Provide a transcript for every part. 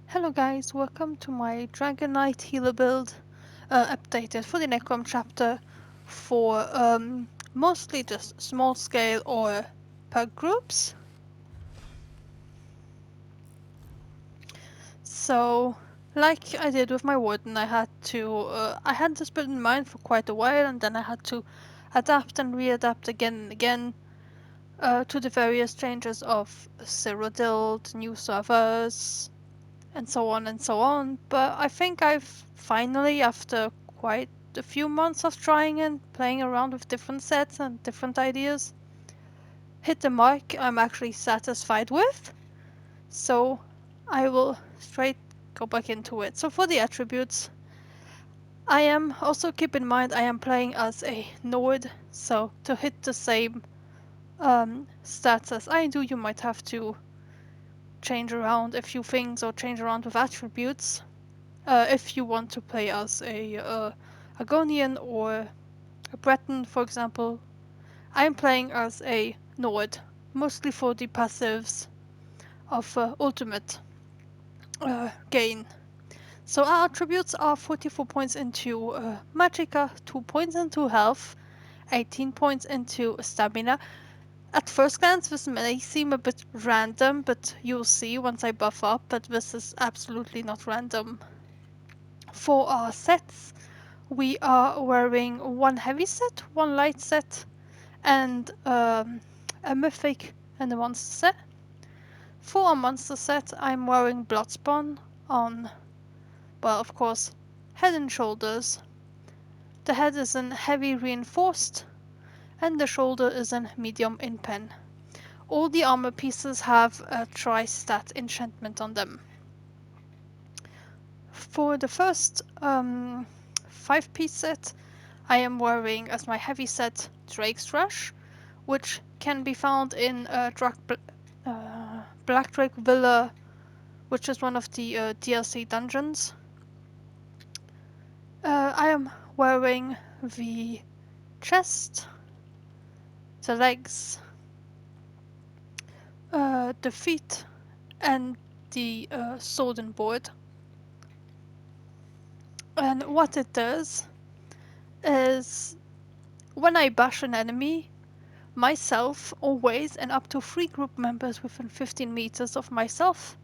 Hello guys, welcome to my Dragonknight healer build, updated for the Necrom chapter for mostly just small scale or pug groups. So, like I did with my warden, I had this build in mind for quite a while, and then I had to adapt and readapt again and again to the various changes of Cyrodiil, new servers, and so on and so on. But I think I've finally, after quite a few months of trying and playing around with different sets and different ideas, hit the mark I'm actually satisfied with. So I will straight go back into it. So for the attributes, I am also keep in mind I am playing as a Nord, so to hit the same stats as I do, you might have to change around a few things or change around with attributes. If you want to play as a Argonian or a Breton, for example, I'm playing as a Nord, mostly for the passives of ultimate gain. So our attributes are 44 points into Magicka, 2 points into health, 18 points into stamina. At first glance this may seem a bit random, but you'll see once I buff up that this is absolutely not random. For our sets, we are wearing one heavy set, one light set, and a mythic and a monster set. For our monster set, I'm wearing Bloodspwan on, well, of course, head and shoulders. The head is in heavy reinforced, and the shoulder is in medium impen. All the armor pieces have a tri-stat enchantment on them. For the first 5-piece set, I am wearing as my heavy set Drake's Rush, which can be found in Black Drake Villa, which is one of the DLC dungeons. I am wearing the chest, the legs, the feet, and the sword and board. And what it does is when I bash an enemy, myself, always, and up to 3 group members within 15 meters of myself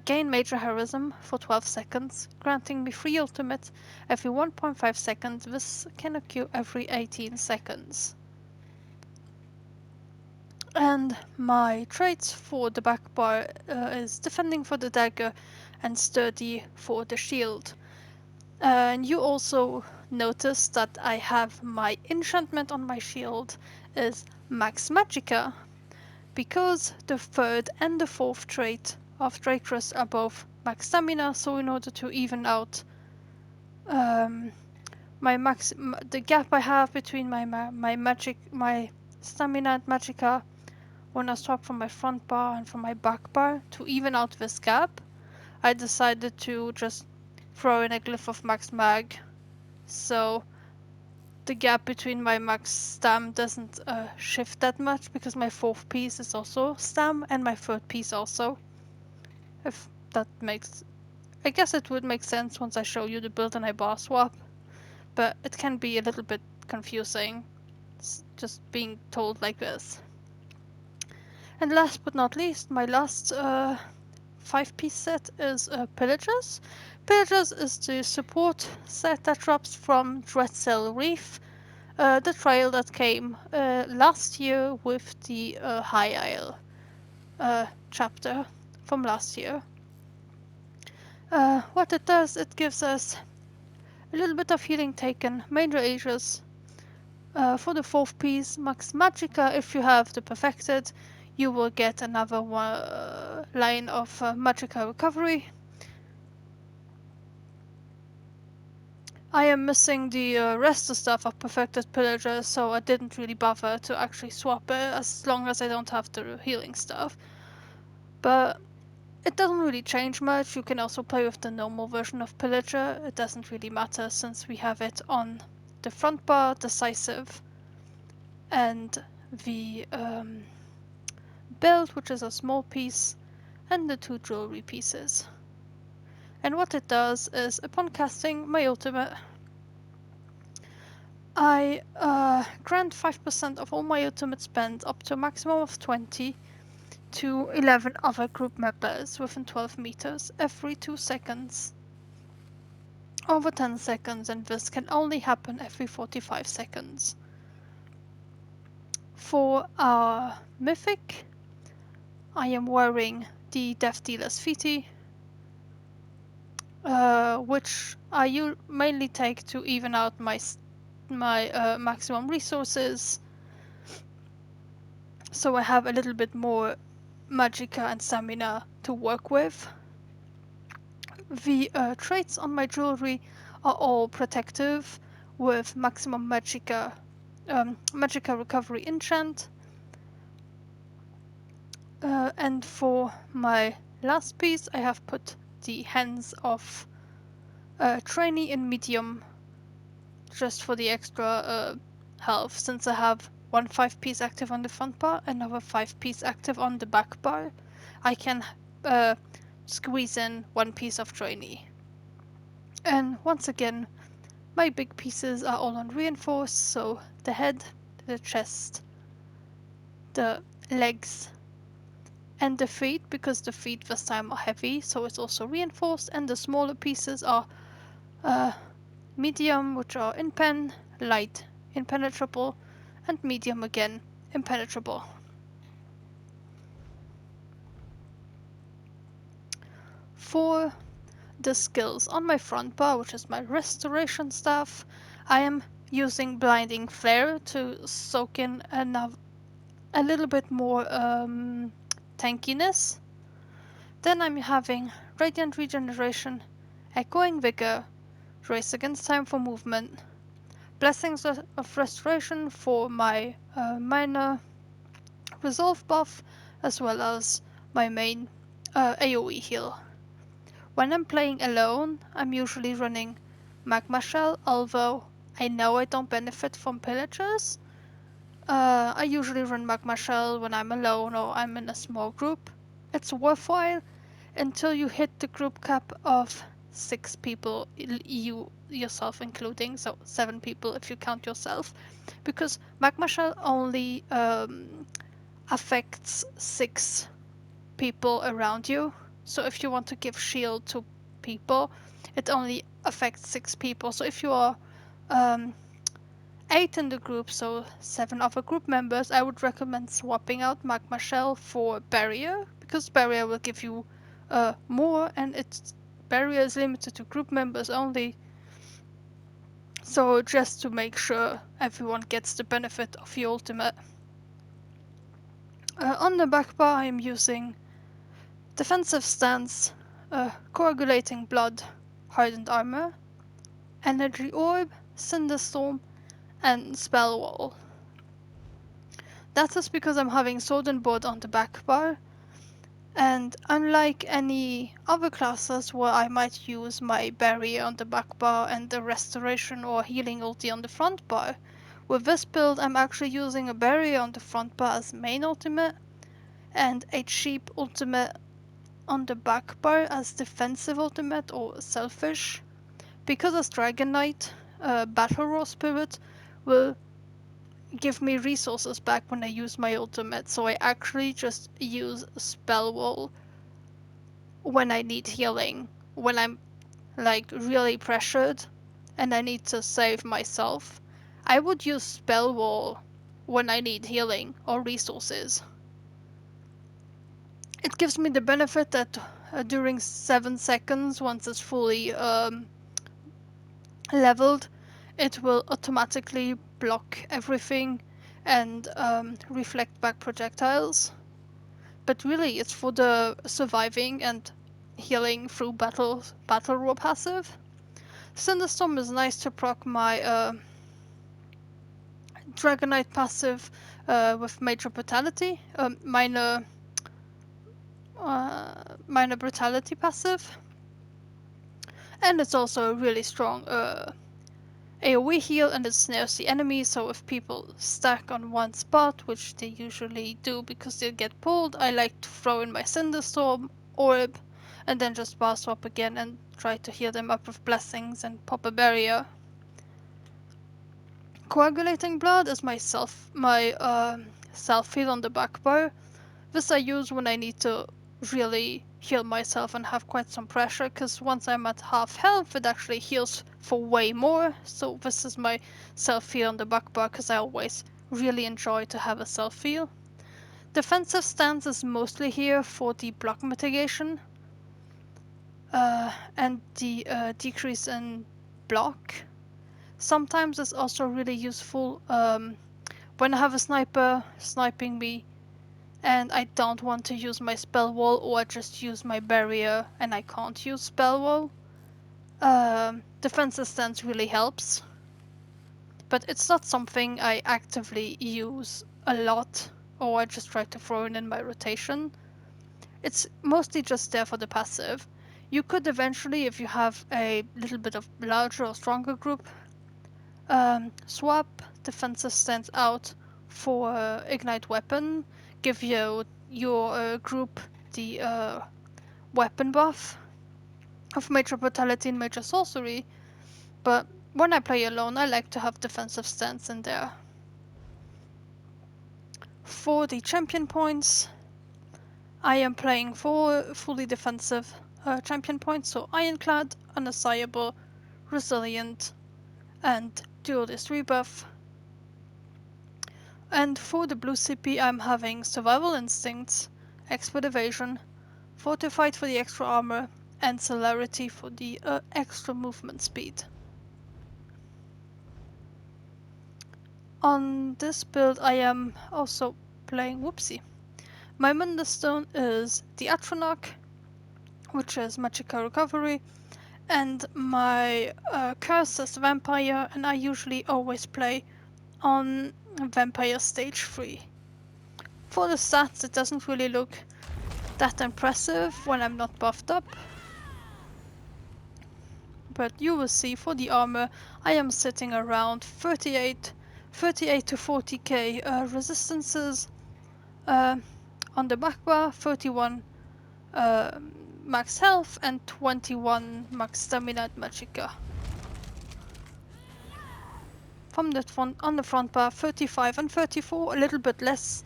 gain major heroism for 12 seconds, granting me free ultimate every 1.5 seconds. This can occur every 18 seconds. And my traits for the back bar is defending for the dagger and sturdy for the shield. And you also notice that I have my enchantment on my shield is Max Magicka, because the third and the fourth trait of Drakerus are both max stamina, so in order to even out the gap I have between my stamina and magicka when I swap from my front bar and from my back bar, to even out this gap, I decided to just throw in a glyph of max mag, so the gap between my max stam doesn't shift that much, because my fourth piece is also stam and my third piece also. If that makes... I guess it would make sense once I show you the build and I bar swap, but it can be a little bit confusing just being told like this. And last but not least, my last 5-piece set is Pillagers. Pillagers is the support set that drops from Dreasqail Reff, the trail that came last year with the High Isle chapter from last year. What it does, it gives us a little bit of healing taken, major ages. For the 4th piece, Max Magicka, if you have the perfected, you will get another line of Magicka recovery. I am missing the rest of stuff of perfected Pillagers, so I didn't really bother to actually swap it, as long as I don't have the healing stuff. But it doesn't really change much. You can also play with the normal version of Pillager. It doesn't really matter, since we have it on the front bar, decisive, and the belt, which is a small piece, and the 2 jewelry pieces. And what it does is, upon casting my ultimate, I grant 5% of all my ultimate spend up to a maximum of 20 to 11 other group members within 12 meters every 2 seconds. Over 10 seconds, and this can only happen every 45 seconds. For our Mythic, I am wearing the Death Dealer's Fete, which I mainly take to even out my maximum resources, so I have a little bit more magicka and stamina to work with. The traits on my jewelry are all protective, with maximum magicka recovery enchant. And for my last piece, I have put the hands of Trainee in medium, just for the extra health, since I have one 5-piece active on the front bar, another 5-piece active on the back bar. I can squeeze in 1 piece of Trainee. And once again, my big pieces are all on reinforced, so the head, the chest, the legs, and the feet, because the feet this time are heavy, so it's also reinforced, and the smaller pieces are medium, which are impen, light, impenetrable, and medium again, impenetrable. For the skills on my front bar, which is my restoration staff, I am using blinding flare to soak in a little bit more tankiness. Then I'm having radiant regeneration, echoing vigor, race against time for movement, blessings of restoration for my minor resolve buff, as well as my main AoE heal. When I'm playing alone, I'm usually running Magma Shell, although I know I don't benefit from Pillagers. I usually run Magma Shell when I'm alone or I'm in a small group. It's worthwhile until you hit the group cap of 6 people, you yourself including, so 7 people if you count yourself, because Magma Shell only affects 6 people around you. So if you want to give shield to people, it only affects 6 people. So if you are 8 in the group, so 7 other group members, I would recommend swapping out Magma Shell for Barrier, because Barrier will give you more, and its Barrier is limited to group members only. So just to make sure everyone gets the benefit of your ultimate. On the back bar, I am using Defensive Stance, Coagulating Blood, Hardened Armor, Energy Orb, Cinderstorm, and Spell Wall. That is because I'm having Sword and Board on the back bar, and unlike any other classes where I might use my Barrier on the back bar and the Restoration or Healing ulti on the front bar, with this build I'm actually using a Barrier on the front bar as main ultimate, and a cheap ultimate on the back bar as defensive ultimate or selfish, because as Dragonknight, Battle Roar Spirit will give me resources back when I use my ultimate, so I actually just use Spell Wall when I need healing, when I'm like really pressured and I need to save myself. I would use Spell Wall when I need healing or resources. It gives me the benefit that during 7 seconds, once it's fully leveled, it will automatically block everything and reflect back projectiles. But really, it's for the surviving and healing through battle roar passive. Cinderstorm is nice to proc my Dragonknight passive with major brutality, minor brutality passive, and it's also a really strong AoE heal, and it snares the enemy, so if people stack on one spot, which they usually do because they get pulled, I like to throw in my Cinderstorm orb, and then just bar swap again and try to heal them up with blessings and pop a barrier. Coagulating blood is my self heal on the back bar. This I use when I need to really heal myself and have quite some pressure, because once I'm at half health it actually heals for way more. So this is my self heal on the back bar, because I always really enjoy to have a self heal. Defensive stance is mostly here for the block mitigation and the decrease in block. Sometimes it's also really useful when I have a sniper sniping me and I don't want to use my spell wall, or I just use my barrier and I can't use spell wall. Defensive stance really helps, but it's not something I actively use a lot, or I just try to throw it in my rotation. It's mostly just there for the passive. You could eventually, if you have a little bit of larger or stronger group, swap defensive stance out for ignite weapon, give your group the weapon buff of major brutality and major sorcery, but when I play alone I like to have defensive stance in there. For the champion points, I am playing for fully defensive champion points, so Ironclad, Unassailable, Resilient, and Duelist Rebuff. And for the blue CP I'm having Survival Instincts, Expert Evasion, Fortified for the extra armor, and Celerity for the extra movement speed. On this build I am also playing, my Mundus stone is the Atronach, which is Magical Recovery, and my curse is Vampire, and I usually always play on Vampire stage 3. For the stats it doesn't really look that impressive when I'm not buffed up, but you will see for the armor I am sitting around 38 to 40k resistances on the back bar, 31 max health and 21 max stamina at Magicka. From the front, on the front bar, 35 and 34, a little bit less.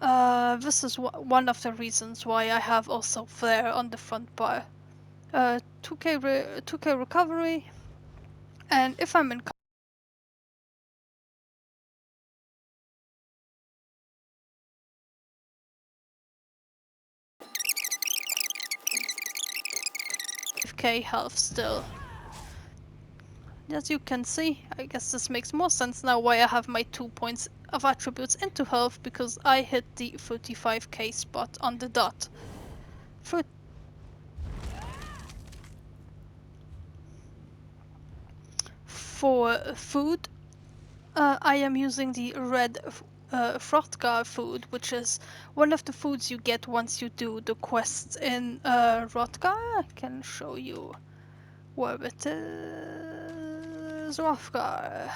This is one of the reasons why I have also Flare on the front bar. 2k recovery, and if I'm in 5k health still. As you can see, I guess this makes more sense now why I have my 2 points of attributes into health, because I hit the 35k spot on the dot. For food, I am using the red Frothgar food, which is one of the foods you get once you do the quests in Frothgar. I can show you where it is. Frothgar.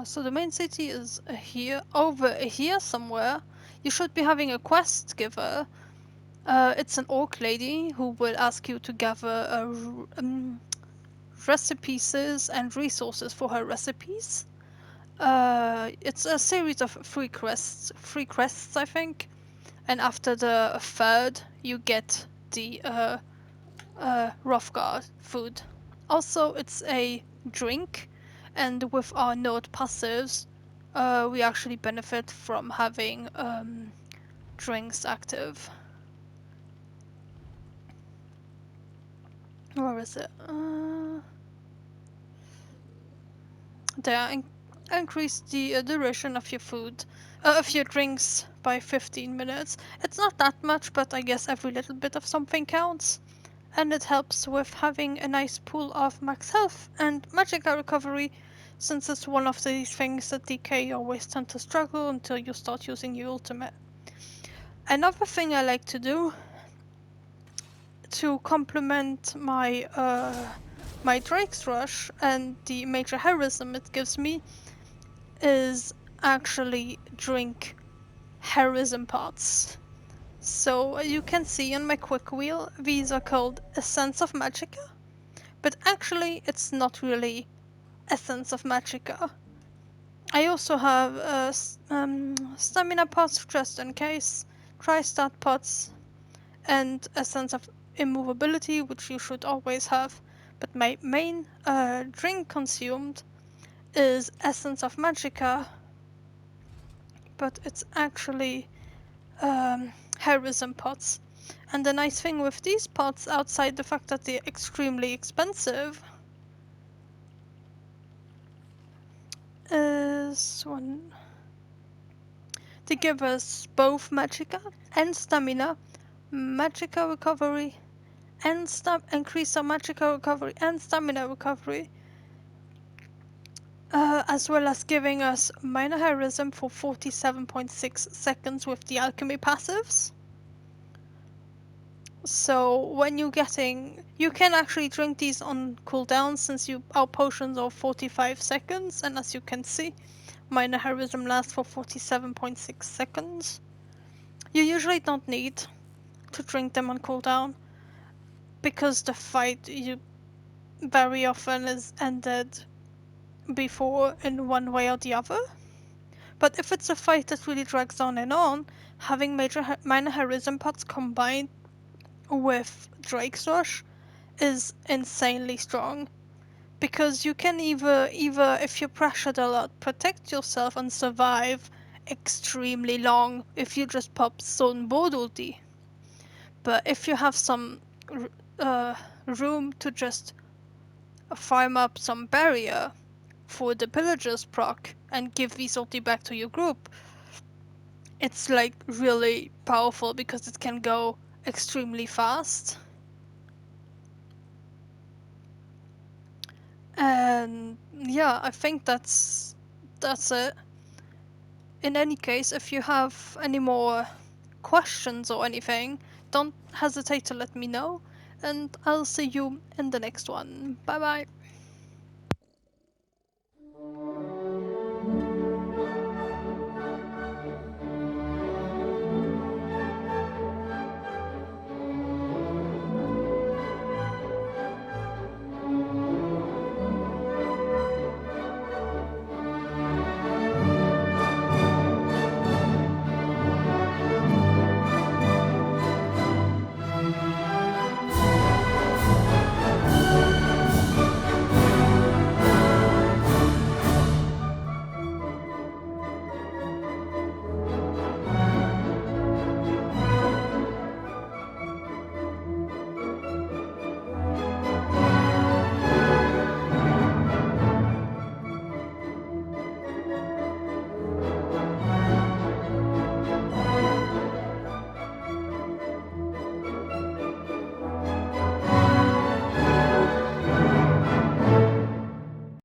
So the main city is here, over here somewhere. You should be having a quest giver. It's an orc lady who will ask you to gather recipes and resources for her recipes. It's a series of free quests I think, and after the third you get the Hrothgar food. Also, it's a drink, and with our node passives, we actually benefit from having drinks active. Where is it? There, increase the duration of your food, of your drinks by 15 minutes. It's not that much, but I guess every little bit of something counts. And it helps with having a nice pool of max health and magical recovery, since it's one of these things that DK always tend to struggle until you start using your ultimate. Another thing I like to do to complement my my Drake's Rush and the major heroism it gives me is actually drink heroism pots. So you can see on my quick wheel, these are called Essence of Magicka, but actually it's not really Essence of Magicka. I also have stamina pots just in case, tri-stat pots, and a sense of immovability, which you should always have. But my main drink consumed is Essence of Magicka, but it's actually Heroism pots. And the nice thing with these pots, outside the fact that they're extremely expensive, is they give us both Magicka and Stamina, Magicka recovery, and increase our Magicka recovery and Stamina recovery, as well as giving us minor heroism for 47.6 seconds with the alchemy passives. So when you're getting, you can actually drink these on cooldown since our potions are 45 seconds, and as you can see, minor heroism lasts for 47.6 seconds. You usually don't need to drink them on cooldown because the fight you very often is ended before in one way or the other. But if it's a fight that really drags on and on, having minor heroism pots combined with Drake's Rush is insanely strong. Because you can either if you're pressured a lot, protect yourself and survive extremely long if you just pop Stone Board ulti. But if you have some room to just farm up some barrier for the Pillagers proc and give this ulti back to your group, it's like really powerful because it can go extremely fast. And yeah, I think that's it. In any case, if you have any more questions or anything, don't hesitate to let me know, and I'll see you in the next one. Bye bye.